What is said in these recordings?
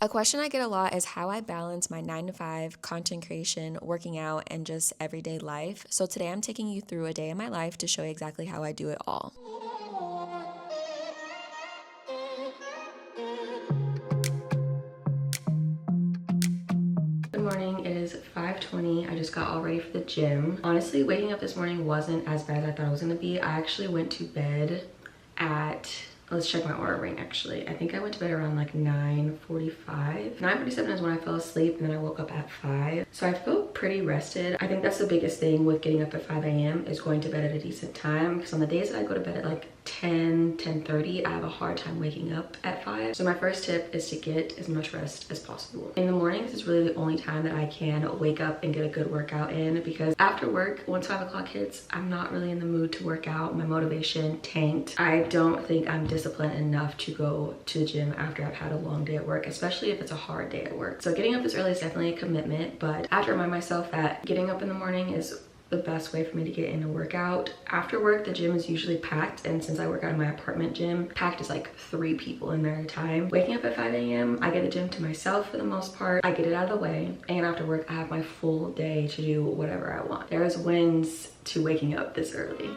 A question I get a lot is how I balance my 9 to 5 content creation, working out, and just everyday life. So today I'm taking you through a day in my life to show you exactly how I do it all. Good morning, it is 5:20. I just got all ready for the gym. Honestly, waking up this morning wasn't as bad as I thought it was gonna be. I actually went to bed at, let's check my aura ring actually. I think I went to bed around like 9:45. 9:47 is when I fell asleep, and then I woke up at 5. So I feel pretty rested. I think that's the biggest thing with getting up at 5 a.m. is going to bed at a decent time, because on the days that I go to bed at like 10:30, I have a hard time waking up at 5. So my first tip is to get as much rest as possible. In the mornings is really the only time that I can wake up and get a good workout in, because after work, once 5 o'clock hits, I'm not really in the mood to work out. My motivation tanked. I don't think I'm disciplined enough to go to the gym after I've had a long day at work, especially if it's a hard day at work. So getting up this early is definitely a commitment, but I have to remind myself that getting up in the morning is the best way for me to get in a workout. After work, the gym is usually packed, and since I work out in my apartment gym, packed is like 3 people in there at a time. Waking up at 5 a.m., I get the gym to myself for the most part. I get it out of the way, and after work, I have my full day to do whatever I want. There is wins to waking up this early.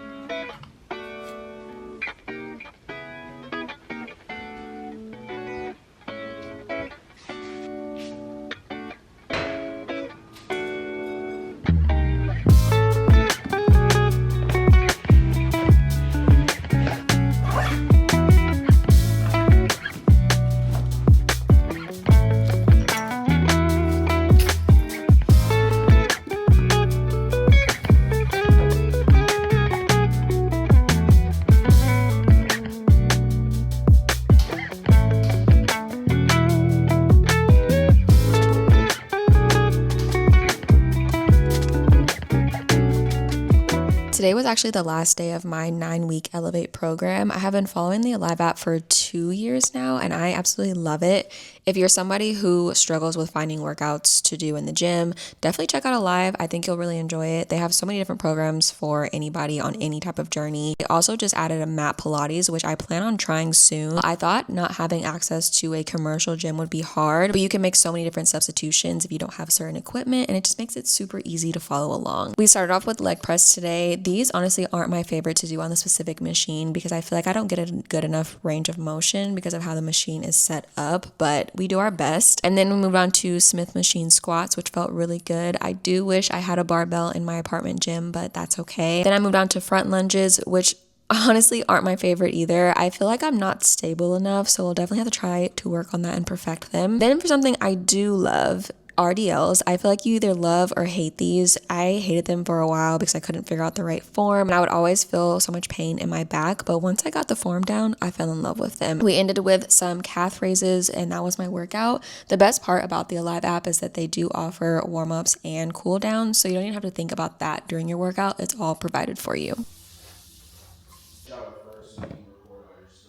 Today was actually the last day of my 9-week Elevate program. I have been following the Alive app for 2 years now, and I absolutely love it. If you're somebody who struggles with finding workouts to do in the gym, definitely check out Alive. I think you'll really enjoy it. They have so many different programs for anybody on any type of journey. They also just added a mat Pilates, which I plan on trying soon. I thought not having access to a commercial gym would be hard, but you can make so many different substitutions if you don't have certain equipment, and it just makes it super easy to follow along. We started off with leg press today. These honestly aren't my favorite to do on the specific machine, because I feel like I don't get a good enough range of motion because of how the machine is set up, but we do our best. And then we moved on to Smith machine squats, which felt really good. I do wish I had a barbell in my apartment gym, but that's okay. Then I moved on to front lunges, which honestly aren't my favorite either. I feel like I'm not stable enough, so we'll definitely have to try to work on that and perfect them. Then for something I do love, RDLs. I feel like you either love or hate these. I hated them for a while because I couldn't figure out the right form, and I would always feel so much pain in my back, but once I got the form down, I fell in love with them. We ended with some calf raises, and that was my workout. The best part about the Alive app is that they do offer warm-ups and cool downs, so you don't even have to think about that during your workout. It's all provided for you.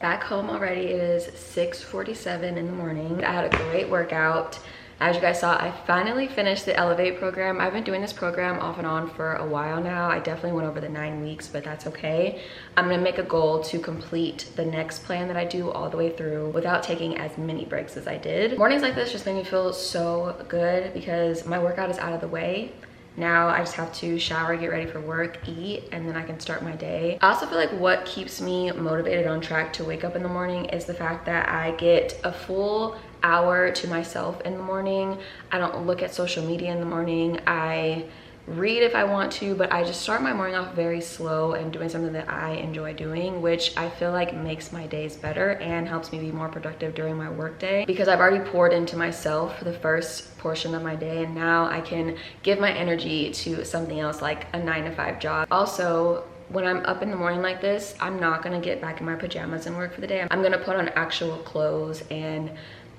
Back home already. It is 6:47 in the morning. I had a great workout. As you guys saw, I finally finished the Elevate program. I've been doing this program off and on for a while now. I definitely went over the 9 weeks, but that's okay. I'm gonna make a goal to complete the next plan that I do all the way through without taking as many breaks as I did. Mornings like this just make me feel so good because my workout is out of the way. Now I just have to shower, get ready for work, eat, and then I can start my day. I also feel like what keeps me motivated on track to wake up in the morning is the fact that I get a full hour to myself in the morning. I don't look at social media in the morning. I read if I want to, but I just start my morning off very slow and doing something that I enjoy doing, which I feel like makes my days better and helps me be more productive during my work day, because I've already poured into myself for the first portion of my day, and now I can give my energy to something else like a 9 to 5 job. Also, when I'm up in the morning like this, I'm not gonna get back in my pajamas and work for the day. I'm gonna put on actual clothes and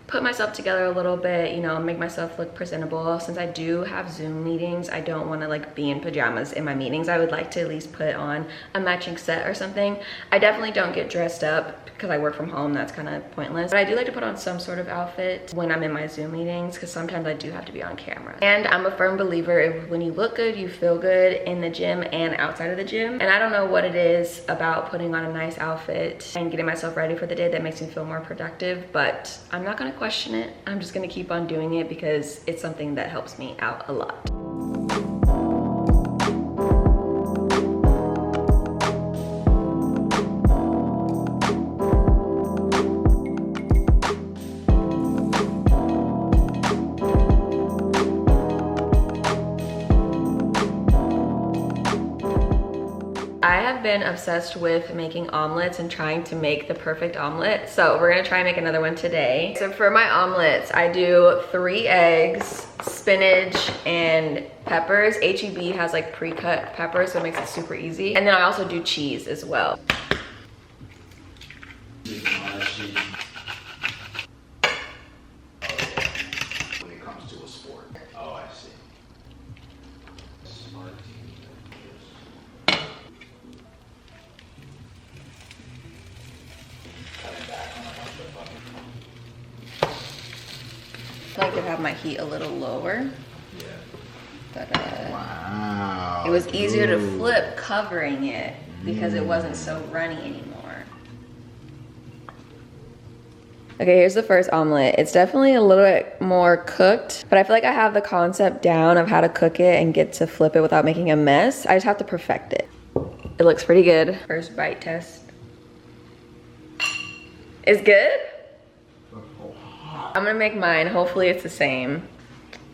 put myself together a little bit, you know, make myself look presentable. Since I do have Zoom meetings, I don't want to like be in pajamas in my meetings. I would like to at least put on a matching set or something. I definitely don't get dressed up because I work from home. That's kind of pointless. But I do like to put on some sort of outfit when I'm in my Zoom meetings, because sometimes I do have to be on camera. And I'm a firm believer if when you look good, you feel good in the gym and outside of the gym. And I don't know what it is about putting on a nice outfit and getting myself ready for the day that makes me feel more productive, but I'm not gonna gonna question it. I'm just gonna keep on doing it because it's something that helps me out a lot. I have been obsessed with making omelets and trying to make the perfect omelet. So we're gonna try and make another one today. So for my omelets, I do 3 eggs, spinach, and peppers. H-E-B has like pre-cut peppers, so it makes it super easy. And then I also do cheese as well. I like to have my heat a little lower, but wow, it was easier to flip covering it because it wasn't so runny anymore. Okay, here's the first omelet. It's definitely a little bit more cooked, but I feel like I have the concept down of how to cook it and get to flip it without making a mess. I just have to perfect it. It looks pretty good. First bite test. It's good? I'm gonna make mine. Hopefully it's the same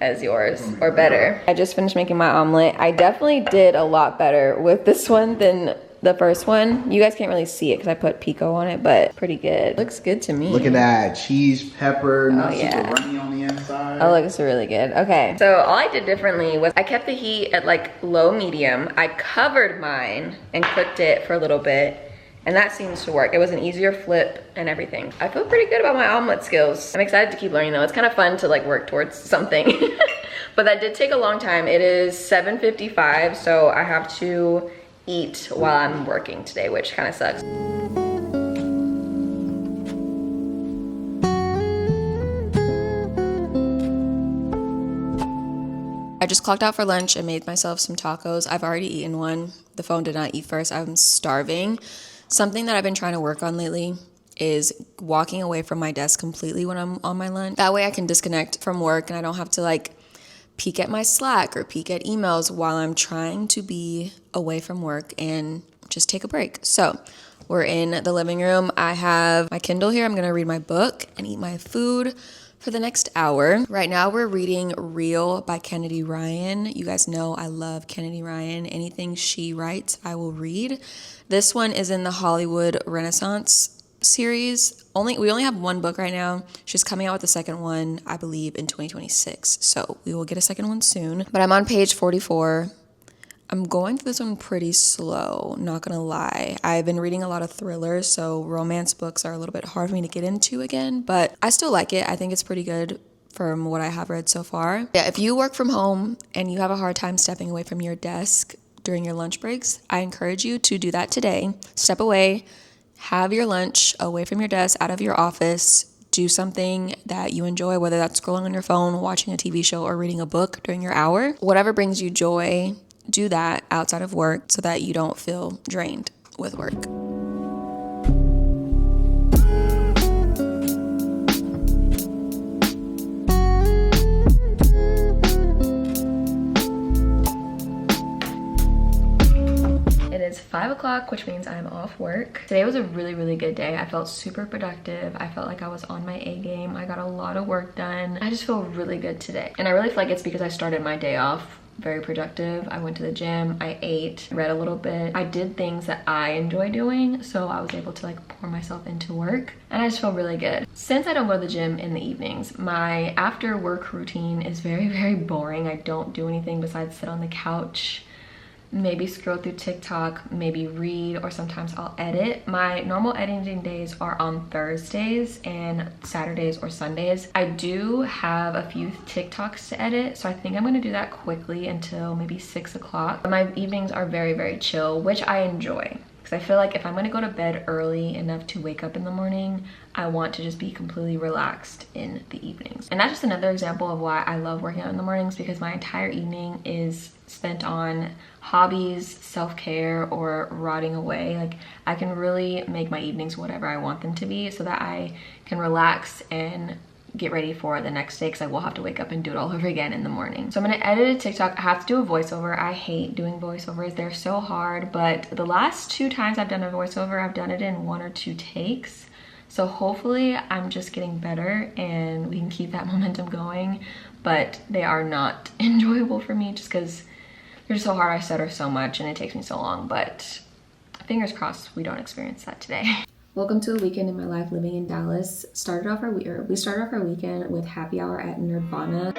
as yours or better. I just finished making my omelet. I definitely did a lot better with this one than the first one. You guys can't really see it because I put pico on it, but pretty good. Looks good to me. Look at that cheese, pepper, not yeah, super runny on the inside. Oh, looks really good. Okay, so all I did differently was I kept the heat at like low medium. I covered mine and cooked it for a little bit. And that seems to work. It was an easier flip and everything. I feel pretty good about my omelet skills. I'm excited to keep learning though. It's kind of fun to like work towards something. But that did take a long time. It is 7:55, so I have to eat while I'm working today, which kind of sucks. I just clocked out for lunch and made myself some tacos. I've already eaten one. The phone did not eat first. I'm starving. Something that I've been trying to work on lately is walking away from my desk completely when I'm on my lunch. That way I can disconnect from work and I don't have to like peek at my Slack or peek at emails while I'm trying to be away from work and just take a break. So we're in the living room. I have my Kindle here. I'm gonna read my book and eat my food for the next hour. Right now we're reading Real by Kennedy Ryan. You guys know I love Kennedy Ryan. Anything she writes, I will read. This one is in the Hollywood Renaissance series. We only have one book right now. She's coming out with the second one, I believe, in 2026. So we will get a second one soon. But I'm on page 44. I'm going through this one pretty slow, not gonna lie. I've been reading a lot of thrillers, so romance books are a little bit hard for me to get into again, but I still like it. I think it's pretty good from what I have read so far. Yeah, if you work from home and you have a hard time stepping away from your desk during your lunch breaks, I encourage you to do that today. Step away, have your lunch away from your desk, out of your office, do something that you enjoy, whether that's scrolling on your phone, watching a TV show, or reading a book during your hour. Whatever brings you joy, do that outside of work so that you don't feel drained with work. It is 5 o'clock, which means I'm off work. Today was a really, really good day. I felt super productive. I felt like I was on my A game. I got a lot of work done. I just feel really good today. And I really feel like it's because I started my day off very productive. I went to the gym, I ate, read a little bit. I did things that I enjoy doing, so I was able to like pour myself into work, and I just feel really good. Since I don't go to the gym in the evenings, my after work routine is very, very boring. I don't do anything besides sit on the couch, maybe scroll through TikTok, maybe read, or sometimes I'll edit. My normal editing days are on Thursdays and Saturdays or Sundays. I do have a few TikToks to edit, so I think I'm gonna do that quickly until maybe 6 o'clock. My evenings are very, very chill, which I enjoy. Because I feel like if I'm gonna go to bed early enough to wake up in the morning, I want to just be completely relaxed in the evenings. And that's just another example of why I love working out in the mornings, because my entire evening is spent on hobbies, self-care, or rotting away. Like, I can really make my evenings whatever I want them to be so that I can relax and get ready for the next day because I will have to wake up and do it all over again in the morning. So I'm gonna edit a TikTok. I have to do a voiceover. I hate doing voiceovers. They're so hard, but the last 2 times I've done a voiceover, I've done it in 1 or 2 takes. So hopefully I'm just getting better and we can keep that momentum going, but they are not enjoyable for me just because they're so hard. I stutter so much and it takes me so long, but fingers crossed we don't experience that today. Welcome to a weekend in my life living in Dallas. We started off our weekend with happy hour at Nirvana.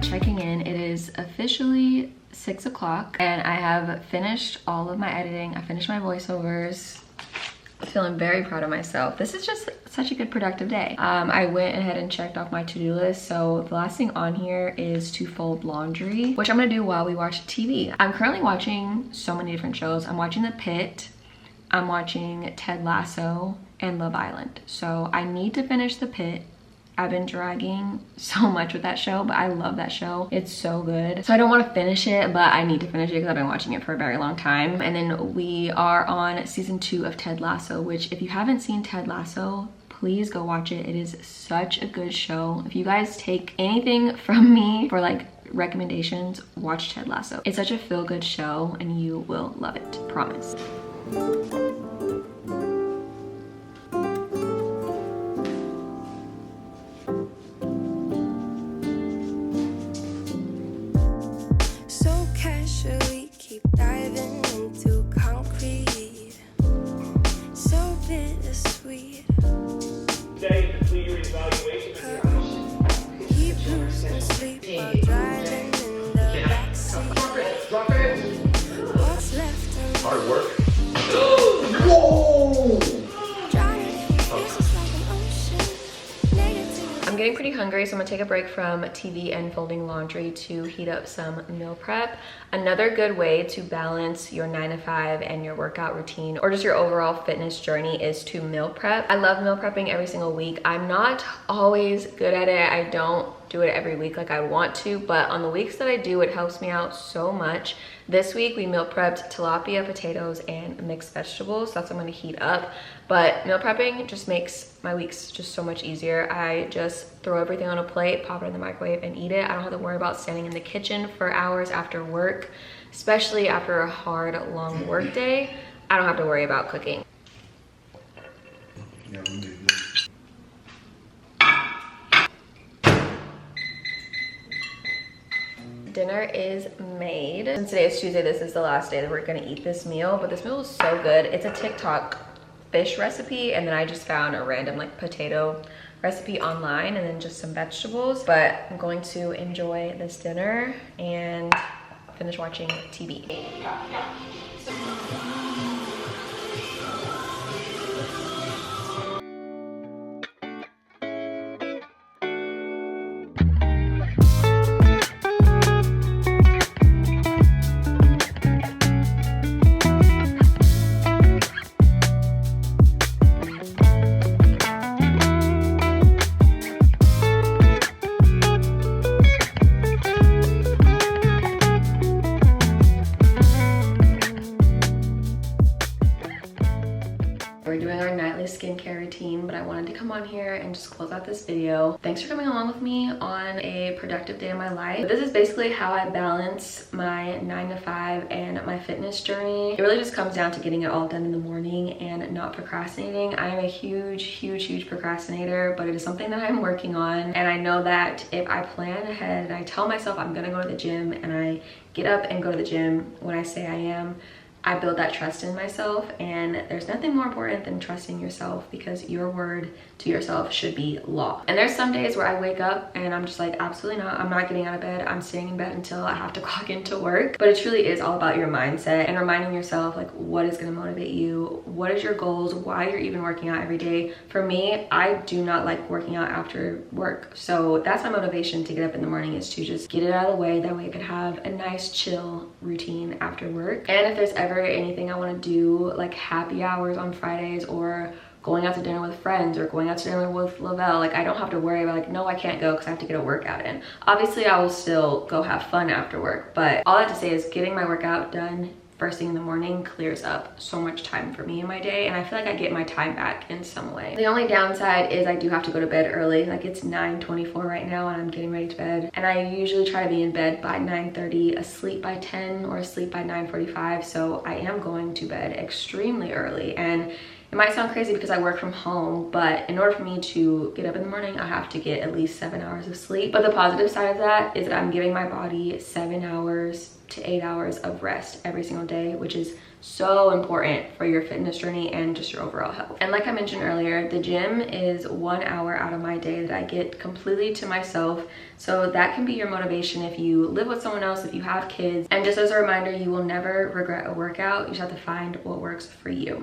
Checking in, it is officially 6 o'clock and I have finished all of my editing. I finished my voiceovers. Feeling very proud of myself. This is just such a good productive day. I went ahead and checked off my to-do list. So the last thing on here is to fold laundry, which I'm gonna do while we watch TV. I'm currently watching so many different shows. I'm watching The Pitt, I'm watching Ted Lasso, and Love Island. So I need to finish The Pitt. I've been dragging so much with that show, but I love that show. It's so good. So I don't want to finish it, but I need to finish it because I've been watching it for a very long time. And then we are on season 2 of Ted Lasso, which if you haven't seen Ted Lasso, please go watch it. It is such a good show. If you guys take anything from me for like recommendations, watch Ted Lasso. It's such a feel-good show and you will love it, promise. Hard work. Whoa! I'm getting pretty hungry, so I'm gonna take a break from TV and folding laundry to heat up some meal prep. Another good way to balance your 9 to 5 and your workout routine or just your overall fitness journey is to meal prep. I love meal prepping every single week. I'm not always good at it. I don't do it every week like I want to, but on the weeks that I do, it helps me out so much. This week we meal prepped tilapia, potatoes, and mixed vegetables. That's what I'm gonna heat up. But meal prepping just makes my weeks just so much easier. I just throw everything on a plate, pop it in the microwave, and eat it. I don't have to worry about standing in the kitchen for hours after work, especially after a hard, long work day. I don't have to worry about cooking. Yeah, we did good. Dinner is made. Since today is Tuesday, this is the last day that we're gonna eat this meal, but this meal is so good. It's a TikTok fish recipe, and then I just found a random like potato recipe online and then just some vegetables. But I'm going to enjoy this dinner and finish watching TV. We're doing our nightly skincare routine, but I wanted to come on here and just close out this video. Thanks for coming along with me on a productive day in my life. But this is basically how I balance my 9 to 5 and my fitness journey. It really just comes down to getting it all done in the morning and not procrastinating. I am a huge procrastinator, but it is something that I'm working on. And I know that if I plan ahead and I tell myself I'm gonna go to the gym and I get up and go to the gym when I say I am, I build that trust in myself, and there's nothing more important than trusting yourself because your word to yourself should be law. And there's some days where I wake up and I'm just like, absolutely not, I'm not getting out of bed. I'm staying in bed until I have to clock into work. But it truly is all about your mindset and reminding yourself like what is gonna motivate you, what is your goals, why you're even working out every day. For me, I do not like working out after work. So that's my motivation to get up in the morning, is to just get it out of the way. That way I could have a nice chill routine after work. And if there's ever anything I want to do, like happy hours on Fridays or going out to dinner with friends or going out to dinner with Lavelle. Like, I don't have to worry about like, no, I can't go because I have to get a workout in. Obviously, I will still go have fun after work, but all I have to say is getting my workout done first thing in the morning clears up so much time for me in my day, and I feel like I get my time back in some way. The only downside is I do have to go to bed early. Like, it's 9:24 right now and I'm getting ready to bed, and I usually try to be in bed by 9:30, asleep by 10 or asleep by 9:45, so I am going to bed extremely early. And it might sound crazy because I work from home, but in order for me to get up in the morning, I have to get at least 7 hours of sleep. But the positive side of that is that I'm giving my body 7 hours to 8 hours of rest every single day, which is so important for your fitness journey and just your overall health. And like I mentioned earlier, the gym is 1 hour out of my day that I get completely to myself. So that can be your motivation if you live with someone else, if you have kids. And just as a reminder, you will never regret a workout. You just have to find what works for you.